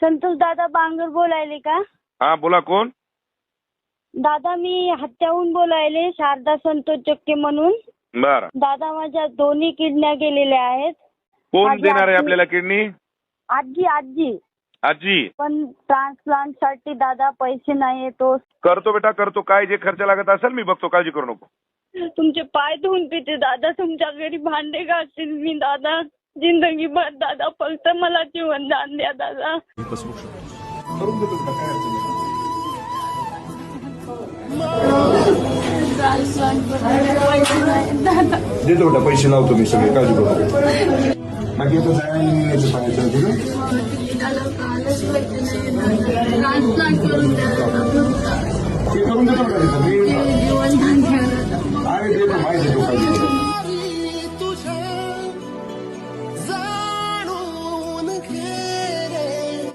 संतोष दादा बांगर बोलायले का? हा बोला, कोण? दादा मी हत्याहून बोलायले, शारदा संतोष जक्के म्हणून. बर, दादा माझ्या दोन्ही किडन्या गेलेल्या आहेत. कोण माझी देणार आहे आजी- आपल्याला किडनी? आजी आजी आजी. पण ट्रान्सप्लांट साठी दादा पैसे नाही तो. करतो बेटा, करतो. काय जे खर्च लागत असेल मी बघतो, काळजी करू नको. तुमचे पाय धुवून पिते दादा, तुमच्या घरी भांडे घासतील मी दादा जिंदगीभर. दादा फक्त मला जीवन दान द्या दादा. देतो बेटा, पैसे लावतो मी सगळे, काळजी करू नका. बाकी आता जायला येण्याचं सांगितलं तुझं. ते करून देतो बेटा, तिथं मी आहे, देतो माहिती देतो, काळजी करू.